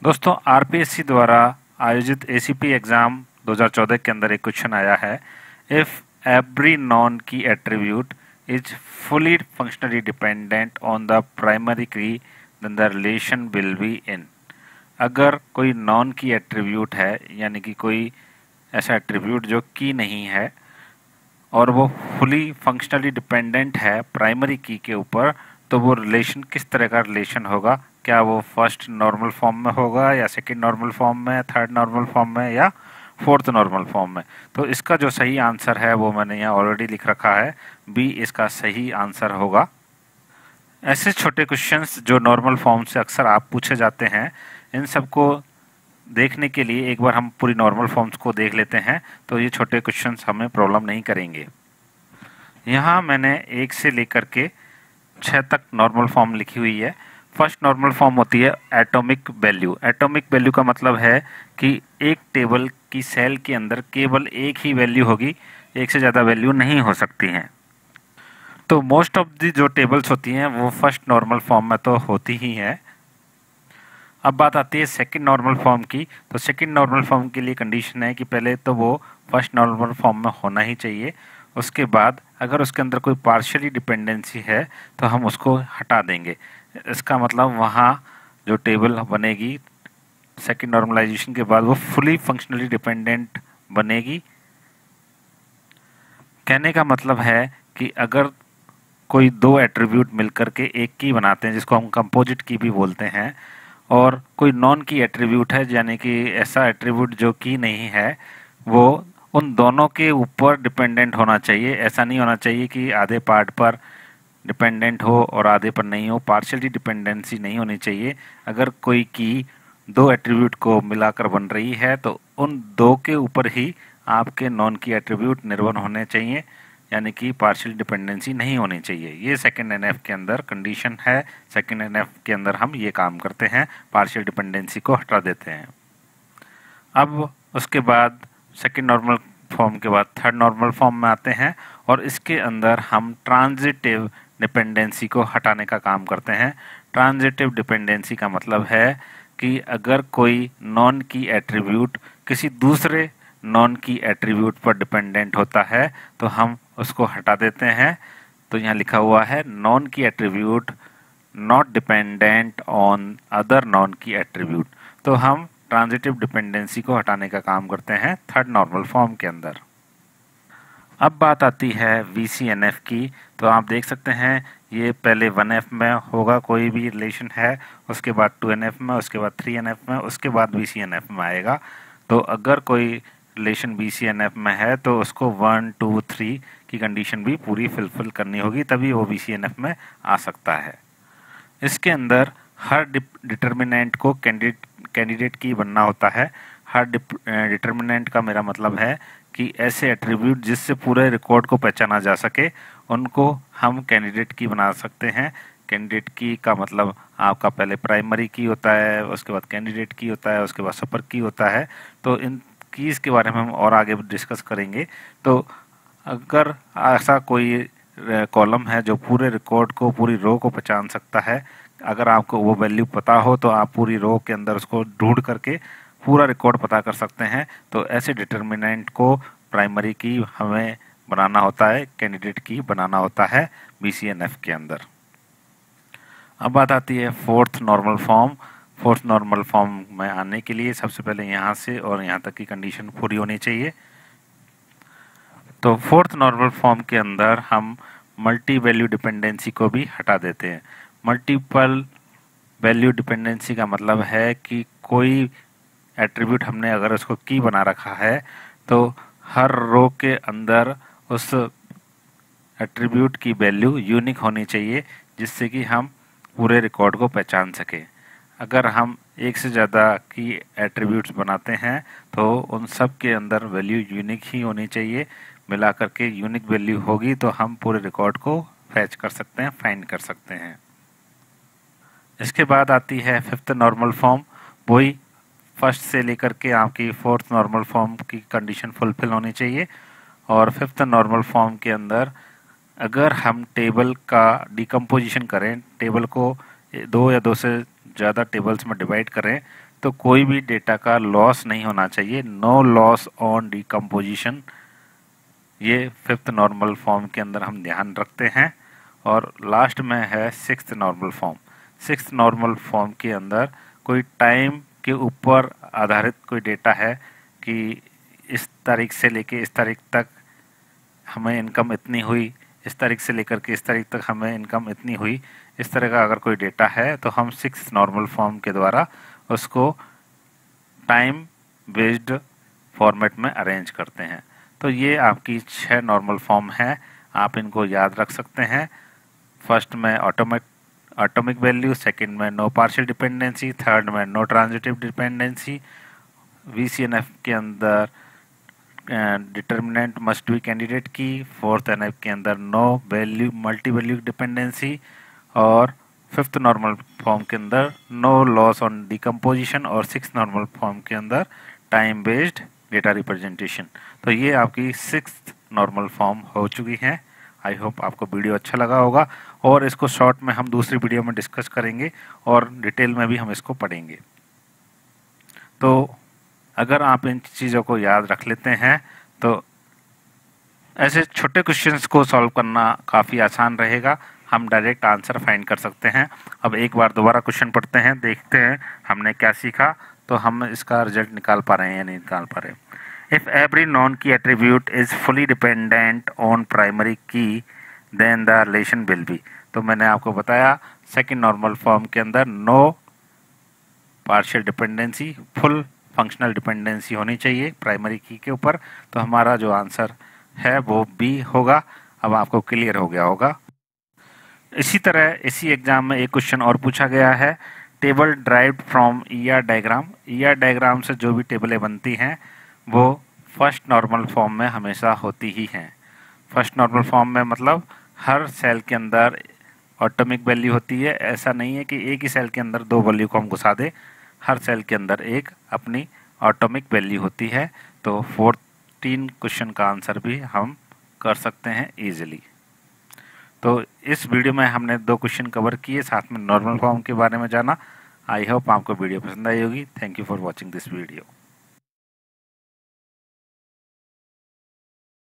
दोस्तों आरपीएससी द्वारा आयोजित एसीपी एग्जाम 2014 के अंदर एक क्वेश्चन आया है। If every non key attribute is fully functionally dependent on the primary key then the relation will be in. अगर कोई नॉन की एट्रीब्यूट है यानी कि कोई ऐसा एट्रीब्यूट जो की नहीं है और वो फुली फंक्शनली डिपेंडेंट है प्राइमरी की के ऊपर, तो वो रिलेशन किस तरह का रिलेशन होगा? क्या वो फर्स्ट नॉर्मल फॉर्म में होगा या सेकंड नॉर्मल फॉर्म में, थर्ड नॉर्मल फॉर्म में या फोर्थ नॉर्मल फॉर्म में? तो इसका जो सही आंसर है वो मैंने यहाँ ऑलरेडी लिख रखा है, बी इसका सही आंसर होगा। ऐसे छोटे क्वेश्चंस जो नॉर्मल फॉर्म से अक्सर आप पूछे जाते हैं, इन सबको देखने के लिए एक बार हम पूरी नॉर्मल फॉर्म्स को देख लेते हैं, तो ये छोटे क्वेश्चंस हमें प्रॉब्लम नहीं करेंगे। यहाँ मैंने 1 से लेकर के 6 तक नॉर्मल फॉर्म लिखी हुई है। फर्स्ट नॉर्मल फॉर्म होती है एटॉमिक वैल्यू। एटॉमिक वैल्यू का मतलब है कि एक टेबल की सेल के अंदर केवल एक ही वैल्यू होगी, एक से ज़्यादा वैल्यू नहीं हो सकती हैं। तो मोस्ट ऑफ दी जो टेबल्स होती हैं वो फर्स्ट नॉर्मल फॉर्म में तो होती ही हैं। अब बात आती है सेकंड नॉर्मल फॉर्म की। तो सेकंड नॉर्मल फॉर्म के लिए कंडीशन है कि पहले तो वो फर्स्ट नॉर्मल फॉर्म में होना ही चाहिए। उसके बाद अगर उसके अंदर कोई पार्शियली डिपेंडेंसी है तो हम उसको हटा देंगे। इसका मतलब वहाँ जो टेबल बनेगी सेकंड नॉर्मलाइजेशन के बाद वो फुली फंक्शनली डिपेंडेंट बनेगी। कहने का मतलब है कि अगर कोई दो एट्रीब्यूट मिलकर के एक की बनाते हैं, जिसको हम कंपोजिट की भी बोलते हैं, और कोई नॉन की एट्रीब्यूट है यानी कि ऐसा एट्रीब्यूट जो की नहीं है, वो उन दोनों के ऊपर डिपेंडेंट होना चाहिए। ऐसा नहीं होना चाहिए कि आधे पार्ट पर डिपेंडेंट हो और आधे पर नहीं हो। पार्शियली डिपेंडेंसी नहीं होनी चाहिए। अगर कोई की दो एट्रीब्यूट को मिलाकर बन रही है तो उन दो के ऊपर ही आपके नॉन की एट्रीब्यूट निर्भर होने चाहिए, यानी कि पार्शियल डिपेंडेंसी नहीं होनी चाहिए। ये सेकंड एनएफ के अंदर कंडीशन है। सेकंड एनएफ के अंदर हम ये काम करते हैं, पार्शियल डिपेंडेंसी को हटा देते हैं। अब उसके बाद सेकंड नॉर्मल फॉर्म के बाद थर्ड नॉर्मल फॉर्म में आते हैं और इसके अंदर हम ट्रांजिटिव डिपेंडेंसी को हटाने का काम करते हैं। ट्रांजिटिव डिपेंडेंसी का मतलब है कि अगर कोई नॉन की एट्रीब्यूट किसी दूसरे नॉन की एट्रीब्यूट पर डिपेंडेंट होता है तो हम उसको हटा देते हैं। तो यहाँ लिखा हुआ है non key attribute not dependent on other non key attribute. तो हम ट्रांजिटिव डिपेंडेंसी को हटाने का काम करते हैं थर्ड नॉर्मल फॉर्म के अंदर। अब बात आती है VCNF की। तो आप देख सकते हैं ये पहले 1F में होगा कोई भी रिलेशन है, उसके बाद 2NF में, उसके बाद 3NF में, उसके बाद VCNF में आएगा। तो अगर कोई रिलेशन VCNF में है तो उसको 1, 2, 3 की कंडीशन भी पूरी फुलफिल करनी होगी, तभी वो VCNF में आ सकता है। इसके अंदर हर डिटर्मिनेंट को कैंडिडेट की बनना होता है। हर डिटर्मिनेंट का मेरा मतलब है कि ऐसे एट्रीब्यूट जिससे पूरे रिकॉर्ड को पहचाना जा सके, उनको हम कैंडिडेट की बना सकते हैं। कैंडिडेट की का मतलब आपका पहले प्राइमरी की होता है, उसके बाद कैंडिडेट की होता है, उसके बाद सुपर की होता है। तो इन कीज़ के बारे में हम और आगे डिस्कस करेंगे। तो अगर ऐसा कोई कॉलम है जो पूरे रिकॉर्ड को, पूरी रो को पहचान सकता है, अगर आपको वो वैल्यू पता हो तो आप पूरी रो के अंदर उसको ढूंढ करके पूरा रिकॉर्ड पता कर सकते हैं। तो ऐसे डिटर्मिनेंट को प्राइमरी की हमें बनाना होता है, कैंडिडेट की बनाना होता है VCNF के अंदर। अब बात आती है fourth normal form. Fourth normal form में आने के लिए सबसे पहले यहाँ से और यहाँ तक की कंडीशन पूरी होनी चाहिए। तो फोर्थ नॉर्मल फॉर्म के अंदर हम मल्टी वैल्यू डिपेंडेंसी को भी हटा देते हैं। मल्टीपल वैल्यू डिपेंडेंसी का मतलब है कि कोई एट्रीब्यूट हमने अगर उसको की बना रखा है तो हर रो के अंदर उस एट्रीब्यूट की वैल्यू यूनिक होनी चाहिए, जिससे कि हम पूरे रिकॉर्ड को पहचान सकें। अगर हम एक से ज़्यादा की एट्रीब्यूट्स बनाते हैं तो उन सब के अंदर वैल्यू यूनिक ही होनी चाहिए। मिला करके यूनिक वैल्यू होगी तो हम पूरे रिकॉर्ड को फैच कर सकते हैं, फाइंड कर सकते हैं। इसके बाद आती है फिफ्थ नॉर्मल फॉर्म। वही फर्स्ट से लेकर के आपकी फोर्थ नॉर्मल फॉर्म की कंडीशन फुलफिल होनी चाहिए। और फिफ्थ नॉर्मल फॉर्म के अंदर अगर हम टेबल का डिकम्पोजिशन करें, टेबल को दो या दो से ज़्यादा टेबल्स में डिवाइड करें, तो कोई भी डेटा का लॉस नहीं होना चाहिए, नो लॉस ऑन डिकम्पोजिशन। ये फिफ्थ नॉर्मल फॉर्म के अंदर हम ध्यान रखते हैं। और लास्ट में है sixth normal form. Sixth normal form के अंदर कोई टाइम के ऊपर आधारित कोई डेटा है कि इस तारीख से लेके इस तारीख तक हमें इनकम इतनी हुई, इस तारीख से लेकर के इस तारीख तक हमें इनकम इतनी हुई, इस तरह का अगर कोई डेटा है तो हम सिक्स्थ नॉर्मल फॉर्म के द्वारा उसको टाइम बेस्ड फॉर्मेट में अरेंज करते हैं। तो ये आपकी 6 नॉर्मल फॉर्म है, आप इनको याद रख सकते हैं। फर्स्ट में ऑटोमिक वैल्यू, सेकंड में नो पार्शियल डिपेंडेंसी, थर्ड में नो ट्रांजिटिव डिपेंडेंसी, VCNF के अंदर determinant must be candidate key, fourth NF के अंदर no value multi value dependency, और फिफ्थ नॉर्मल फॉर्म के अंदर नो लॉस ऑन डिकम्पोजिशन, और सिक्स नॉर्मल फॉर्म के अंदर टाइम बेस्ड डेटा रिप्रेजेंटेशन। तो ये आपकी सिक्स्थ नॉर्मल फॉर्म हो चुकी है। आई होप आपको वीडियो अच्छा लगा होगा, और इसको शॉर्ट में हम दूसरी वीडियो में डिस्कस करेंगे और डिटेल में भी हम इसको पढ़ेंगे। तो अगर आप इन चीज़ों को याद रख लेते हैं तो ऐसे छोटे क्वेश्चंस को सॉल्व करना काफ़ी आसान रहेगा, हम डायरेक्ट आंसर फाइंड कर सकते हैं। अब एक बार दोबारा क्वेश्चन पढ़ते हैं, देखते हैं हमने क्या सीखा, तो हम इसका रिजल्ट निकाल पा रहे हैं या नहीं निकाल पा रहे। If every non key attribute is fully dependent on primary key then the relation will be. तो मैंने आपको बताया सेकंड नॉर्मल फॉर्म के अंदर no partial dependency, full functional dependency होनी चाहिए प्राइमरी की के ऊपर, तो हमारा जो आंसर है वो बी होगा। अब आपको क्लियर हो गया होगा। इसी तरह इसी एग्जाम में एक क्वेश्चन और पूछा गया है, table derived from ER diagram. ER diagram से जो भी टेबलें बनती हैं वो फर्स्ट नॉर्मल फॉर्म में हमेशा होती ही हैं। फर्स्ट नॉर्मल फॉर्म में मतलब हर सेल के अंदर ऑटोमिक वैल्यू होती है, ऐसा नहीं है कि एक ही सेल के अंदर दो वैल्यू को हम घुसा दें, हर सेल के अंदर एक अपनी ऑटोमिक वैल्यू होती है। तो 14 क्वेश्चन का आंसर भी हम कर सकते हैं इजीली। तो इस वीडियो में हमने 2 क्वेश्चन कवर किए, साथ में नॉर्मल फॉर्म के बारे में जाना। आई होप आपको वीडियो पसंद आई होगी। Thank you for watching this video.